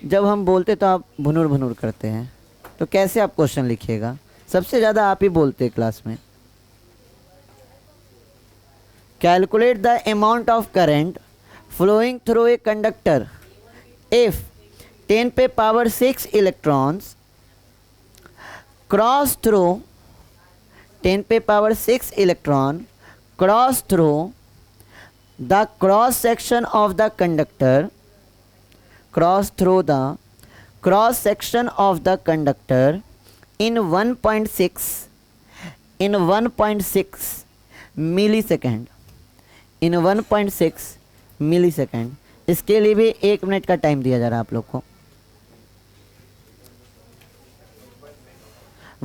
जब हम बोलते तो आप भुनुर भुनुर करते हैं, तो कैसे आप क्वेश्चन लिखिएगा? सबसे ज़्यादा आप ही बोलते हैं क्लास में। Calculate the amount of current flowing through a conductor if 10 पे पावर 6 इलेक्ट्रॉन्स क्रॉस थ्रू 10 पे power 6 electron cross through the cross section of the conductor, cross through the cross section of the conductor in 1.6 millisecond, in 1.6 millisecond. इसके लिए भी 1 minute का time दिया जा रहा है आप लोग को।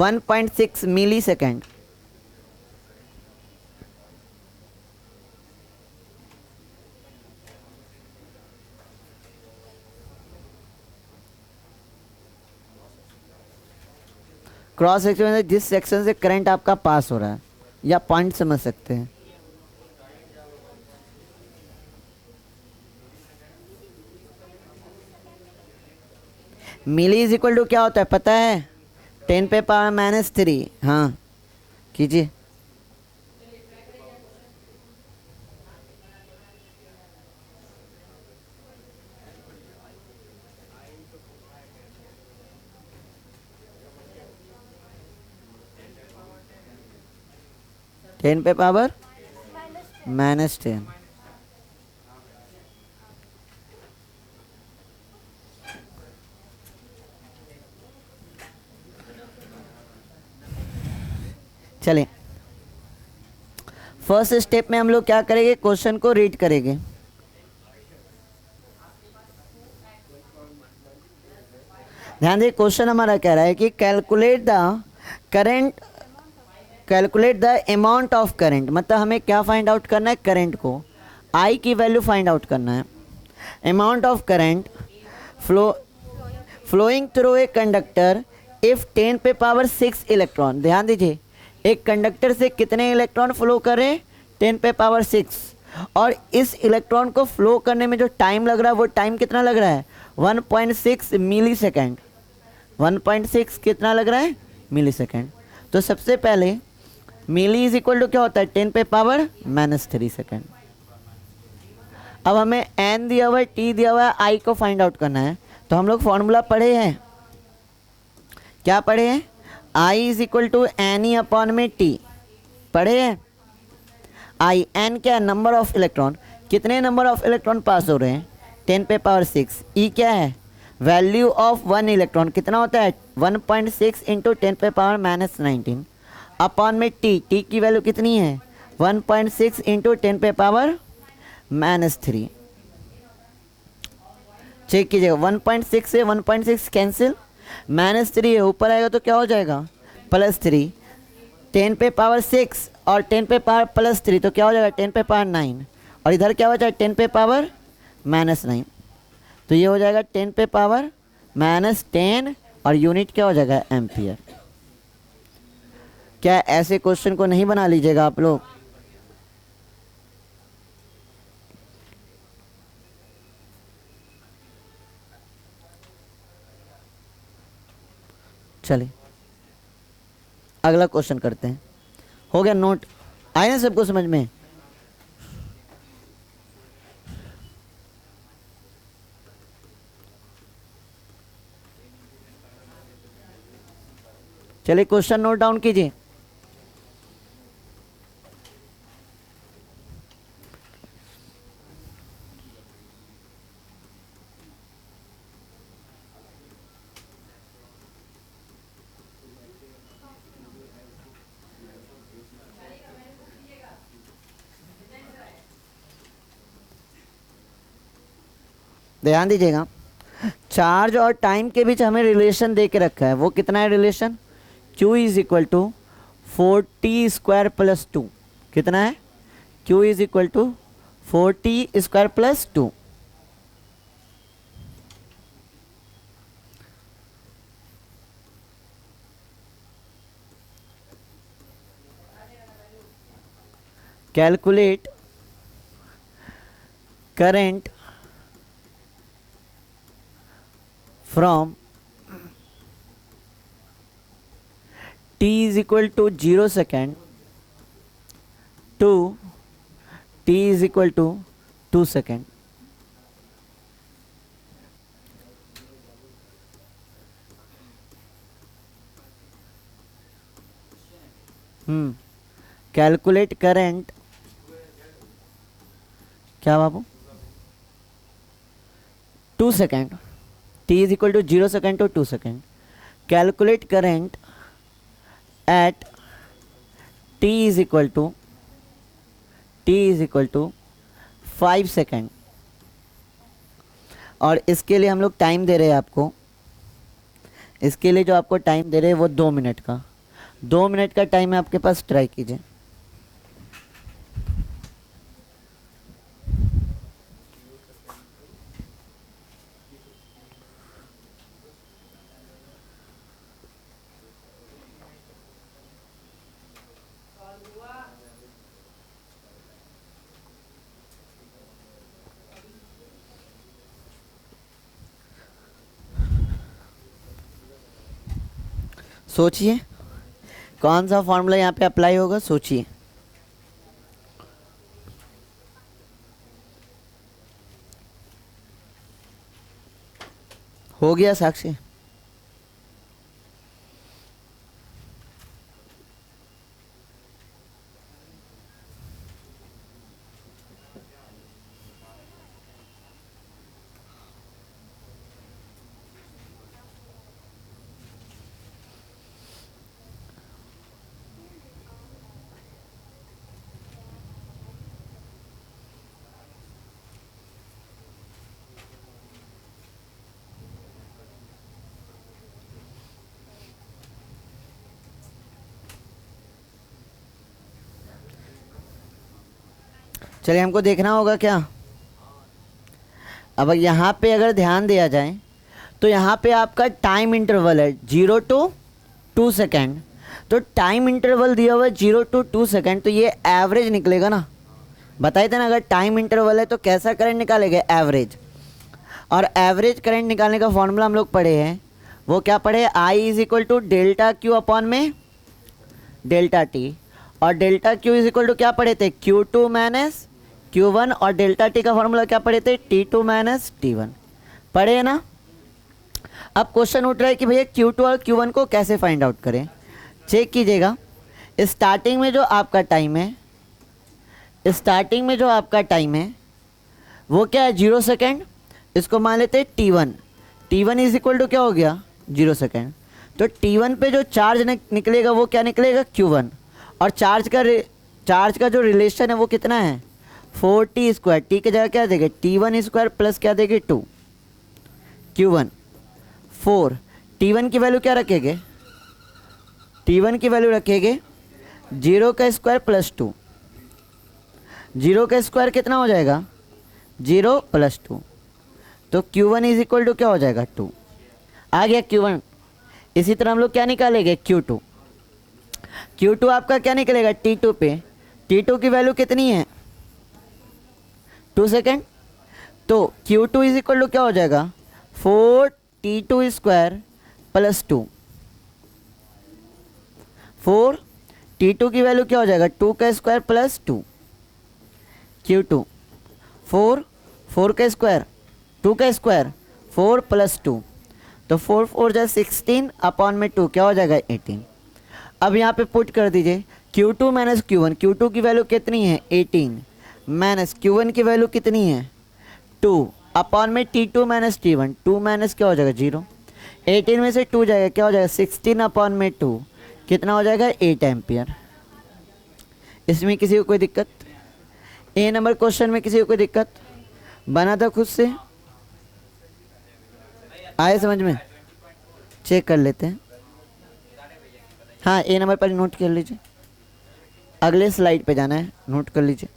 1.6 मिलीसेकेंड। क्रॉस सेक्शन में जिस सेक्शन से करंट आपका पास हो रहा है, या पॉइंट समझ सकते हैं। मिली इज इक्वल टू क्या होता है पता है? 10 पे पावर -3। हाँ कीजिए। टेन पे पावर -10। चलिए फर्स्ट स्टेप में हम लोग क्या करेंगे, क्वेश्चन को रीड करेंगे। ध्यान देखिए, क्वेश्चन हमारा कह रहा है कि calculate the current, calculate the amount of current, मतलब हमें क्या फाइंड आउट करना है? करंट को, आई की वैल्यू फाइंड आउट करना है। Amount of current flowing through a conductor if 10 पे पावर 6 इलेक्ट्रॉन। ध्यान दीजिए, एक कंडक्टर से कितने इलेक्ट्रॉन फ्लो कर रहे हैं? 10 पे पावर 6। और इस इलेक्ट्रॉन को फ्लो करने में जो टाइम लग रहा है वो टाइम कितना लग रहा है? 1.6 मिलीसेकेंड। 1.6 कितना लग रहा है? मिलीसेकेंड। तो सबसे पहले मिली इज इक्वल टू क्या होता है? 10 पे पावर -3 सेकेंड। अब हमें एन दिया हुआ है, टी दिया हुआ है, आई को फाइंड आउट करना है। तो हम लोग फॉर्मूला पढ़े हैं, क्या पढ़े हैं? I is equal to n e upon में टी, पढ़े हैं। आई एन क्या है? नंबर ऑफ इलेक्ट्रॉन, कितने नंबर ऑफ इलेक्ट्रॉन पास हो रहे हैं? 10 पे पावर 6। ई क्या है? वैल्यू ऑफ 1 इलेक्ट्रॉन, कितना होता है? 1.6 इंटू 10 पे पावर -19 अपॉन में टी, टी की वैल्यू कितनी है? 1.6 इंटू 10 पे पावर -3। चेक कीजिएगा, 1.6 से 1.6 कैंसिल, -3 है, ऊपर आएगा तो क्या हो जाएगा? +3। 10 पे पावर 6 और 10 पे पावर +3 तो क्या हो जाएगा? 10 पे पावर 9। और इधर क्या हो जाएगा? 10 पे पावर -9। तो ये हो जाएगा 10 पे पावर -10 और यूनिट क्या हो जाएगा? एम्पियर। क्या ऐसे क्वेश्चन को नहीं बना लीजिएगा आप लोग? चलिए अगला क्वेश्चन करते हैं। हो गया नोट? आए ना सबको समझ में? चलिए क्वेश्चन नोट डाउन कीजिए। ध्यान दीजिएगा, चार्ज और टाइम के बीच हमें रिलेशन दे के रखा है। वो कितना है relation? Q is equal to 40² + 2। कितना है? Q is equal to 40² + 2। Calculate current from t is equal to 0 second to t is equal to 2 second. Calculate current, क्या बाबू, 2 second, t is equal to 0 second to 2 second. Calculate current at t is equal to 5 second. और इसके लिए हम लोग time दे रहे हैं आपको, इसके लिए जो आपको टाइम दे रहे हैं वो 2 मिनट का, 2 मिनट का टाइम है आपके पास, ट्राई कीजिए। सोचिए कौन सा फॉर्मूला यहाँ पे अप्लाई होगा, सोचिए। हो गया साक्षी? चलिए हमको देखना होगा क्या। अब यहाँ पे अगर ध्यान दिया जाए तो यहाँ पे आपका टाइम इंटरवल है 0 to 2 सेकेंड। तो टाइम इंटरवल दिया हुआ है 0 to 2 सेकेंड, तो ये एवरेज निकलेगा ना। बताए थे ना, अगर टाइम इंटरवल है तो कैसा करंट निकालेगा, एवरेज। और एवरेज करंट निकालने का फॉर्मूला हम लोग पढ़े हैं, वो क्या पढ़े, I is equal to delta q upon में डेल्टा टी। और delta q is equal to क्या पढ़े थे, Q2 माइनस Q1। और डेल्टा टी का फॉर्मूला क्या पढ़े थे, T2 माइनस T1। पढ़े ना। अब क्वेश्चन उठ रहा है कि भैया Q2 और Q1 को कैसे फाइंड आउट करें। चेक कीजिएगा, स्टार्टिंग में जो आपका टाइम है, स्टार्टिंग में जो आपका टाइम है वो क्या है, 0 सेकेंड। इसको मान लेते हैं T1। T1 is equal to क्या हो गया, 0 सेकेंड। तो T1 पे जो चार्ज निकलेगा वो क्या निकलेगा, Q1। और चार्ज का जो रिलेशन है वो कितना है, 4t स्क्वायर। टी की जगह क्या देंगे, T1 स्क्वायर प्लस क्या देंगे 2 Q1 4। T1 की वैल्यू क्या रखेंगे, T1 की वैल्यू रखेंगे 0 का स्क्वायर प्लस 2। 0 का स्क्वायर कितना हो जाएगा, 0 प्लस 2। तो Q1 इज इक्वल टू क्या हो जाएगा, 2 आ गया Q1। इसी तरह हम लोग क्या निकालेंगे, Q2। Q2 आपका क्या निकलेगा, T2 पे, T2 की वैल्यू कितनी है, 2 सेकेंड। तो Q2 इज इक्वल टू क्या हो जाएगा, 4t2 स्क्वायर प्लस 2। 4t2 की वैल्यू क्या हो जाएगा, 2 का स्क्वायर प्लस 2। Q2 4 का स्क्वायर 2 का स्क्वायर 4 प्लस 2। तो 4 4 जा 16 अपॉन में 2 क्या हो जाएगा, 18। अब यहाँ पे पुट कर दीजिए Q2 माइनस Q1। Q2 की वैल्यू कितनी है, 18 माइनस Q1 की वैल्यू कितनी है, 2 अपॉन में T2 माइनस T1। 2 माइनस क्या हो जाएगा, 0। 18 में से 2 जाएगा क्या हो जाएगा, 16 अपॉन में 2 कितना हो जाएगा, 8 एम्पियर। इसमें किसी को कोई दिक्कत, ए नंबर क्वेश्चन में किसी को कोई दिक्कत, बना था खुद से, आए समझ में, चेक कर लेते हैं। हाँ ए नंबर पर नोट कर लीजिए, अगले स्लाइड पे जाना है, नोट कर लीजिए।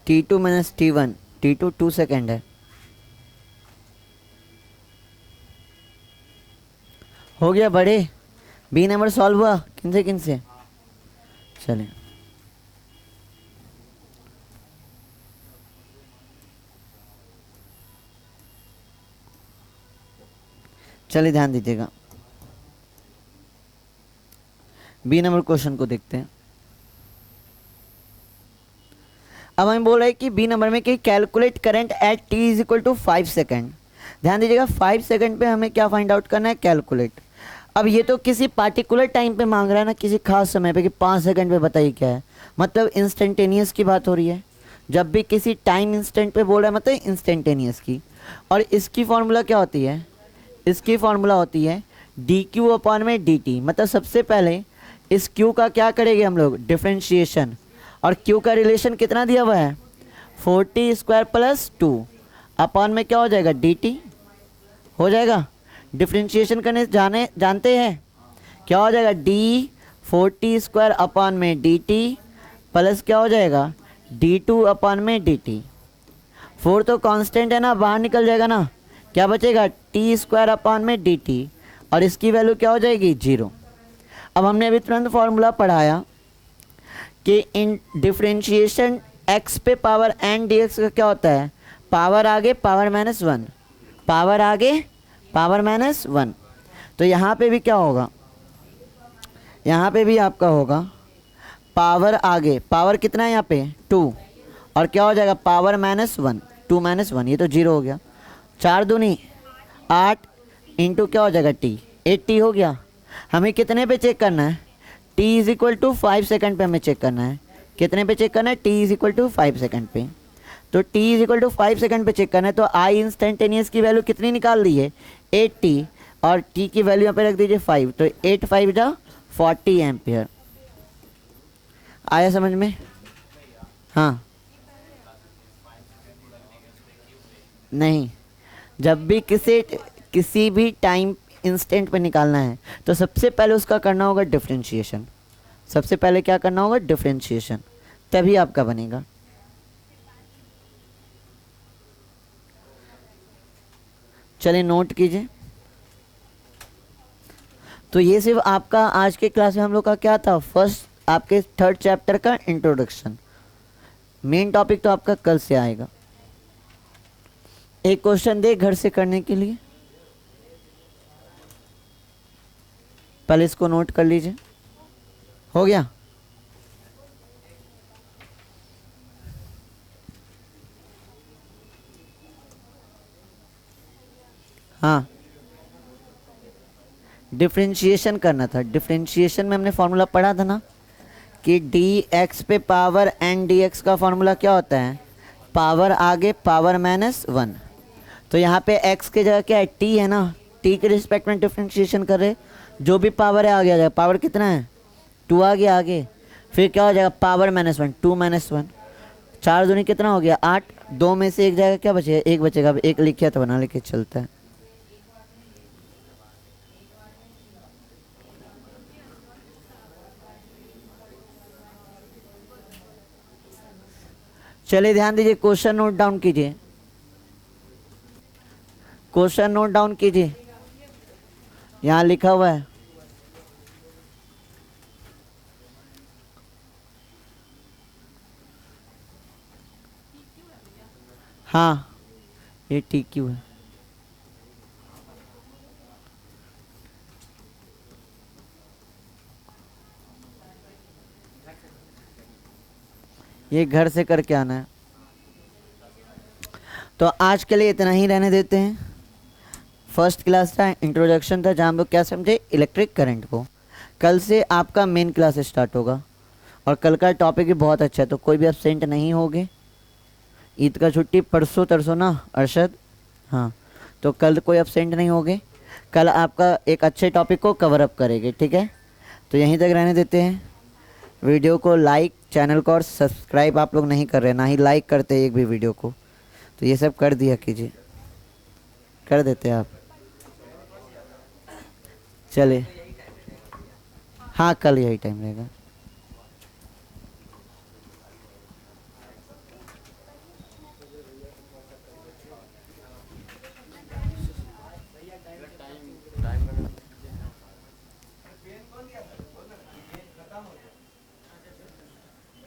T2 minus T1, T2 2 second है। हो गया बड़े, बी नंबर सॉल्व हुआ किनसे किनसे? चलिए चलिए ध्यान दीजिएगा, बी नंबर क्वेश्चन को देखते हैं। अब हमें बोल रहा है कि बी नंबर में कि calculate current at T is equal to 5 second. ध्यान दीजिएगा 5 सेकेंड पे हमें क्या फाइंड आउट करना है, कैलकुलेट। अब ये तो किसी पार्टिकुलर टाइम पे मांग रहा है ना, किसी खास समय पे कि 5 सेकेंड पे बताइए क्या है, मतलब इंस्टेंटेनियस की बात हो रही है। जब भी किसी टाइम इंस्टेंट पे बोल रहा है मतलब इंस्टेंटेनियस की। और इसकी फॉर्मूला क्या होती है, इसकी फॉर्मूला होती है डी क्यू अपॉन में डी टी। मतलब सबसे पहले इस क्यू का क्या करेंगे हम लोग, डिफ्रेंशिएशन। और क्यू का रिलेशन कितना दिया हुआ है, 40 स्क्वायर प्लस 2 अपॉन में क्या हो जाएगा, डी टी हो जाएगा। डिफ्रेंशिएशन करने जानते हैं क्या हो जाएगा, डी 40 स्क्वायर अपॉन में डी टी प्लस क्या हो जाएगा, d2 अपॉन में dt। 4 तो कांस्टेंट है ना, बाहर निकल जाएगा ना, क्या बचेगा, टी स्क्वायर अपॉन में dt। और इसकी वैल्यू क्या हो जाएगी, 0। अब हमने अभी तुरंत फॉर्मूला पढ़ाया कि इन डिफ्रेंशिएशन x पे पावर n dx का क्या होता है, पावर आगे पावर माइनस 1, पावर आगे पावर माइनस 1। तो यहाँ पे भी क्या होगा, यहाँ पे भी आपका होगा पावर आगे, पावर कितना है यहाँ पे 2, और क्या हो जाएगा पावर माइनस 1, 2 माइनस 1, ये तो 0 हो गया। 4 दूनी 8 इंटू क्या हो जाएगा t, 8t हो गया। हमें कितने पे चेक करना है, t is equal to 5 second पे हमें चेक करना है। कितने पे चेक करना है, t is equal to 5 second पे। तो t is equal to 5 second पे चेक करना है। तो i इंस्टेंटेनियस की वैल्यू कितनी निकाल दी है, 8t, और t की वैल्यू यहाँ पे रख दीजिए 5। तो 8 5 जा 40 एम्पियर। आया समझ में? हाँ नहीं, जब भी किसी भी टाइम इंस्टेंट पे निकालना है तो सबसे पहले उसका करना होगा डिफरेंशिएशन। सबसे पहले क्या करना होगा, डिफरेंशिएशन, तभी आपका बनेगा। चलिए नोट कीजिए। तो ये सिर्फ आपका आज के क्लास में हम लोग का क्या था, फर्स्ट आपके 3rd चैप्टर का इंट्रोडक्शन। मेन टॉपिक तो आपका कल से आएगा। एक क्वेश्चन दे घर से करने के लिए, पहले इसको नोट कर लीजिए। हो गया? हाँ, डिफरेंशिएशन करना था। डिफरेंशिएशन में हमने फॉर्मूला पढ़ा था ना कि dx पे पावर n dx का फॉर्मूला क्या होता है, पावर आगे पावर माइनस 1। तो यहाँ पे x के जगह क्या है, t है ना, t के रिस्पेक्ट में डिफरेंशिएशन कर रहे, जो भी पावर है आगे आ जाएगा। पावर कितना है, 2 आ गया आगे, फिर क्या हो जाएगा पावर माइनस 1, 2 माइनस 1, 4 दूनी कितना हो गया 8, 2 में से एक जाएगा, क्या बचेगा, एक बचेगा। अब एक लिखिया तो बना लेके चलता है। चलिए ध्यान दीजिए, क्वेश्चन नोट डाउन कीजिए, क्वेश्चन नोट डाउन कीजिए, यहाँ लिखा हुआ है। हाँ ये टी क्यू है। ये घर से करके आना है। तो आज के लिए इतना ही रहने देते हैं। फर्स्ट क्लास था, इंट्रोडक्शन था, जहाँ हम लोग क्या समझे, इलेक्ट्रिक करंट को। कल से आपका मेन क्लास स्टार्ट होगा, और कल का टॉपिक भी बहुत अच्छा है, तो कोई भी एब्सेंट नहीं होगे। ईद का छुट्टी परसों तरसों ना अरशद, हाँ, तो कल कोई एब्सेंट नहीं होगे। कल आपका एक अच्छे टॉपिक को कवर अप करेंगे, ठीक है। तो यहीं तक रहने देते हैं। वीडियो को लाइक, चैनल को और सब्सक्राइब आप लोग नहीं कर रहे, ना ही लाइक करते एक भी वीडियो को, तो ये सब कर दिया कीजिए, कर देते आप। चलिए हाँ, कल यही टाइम रहेगा।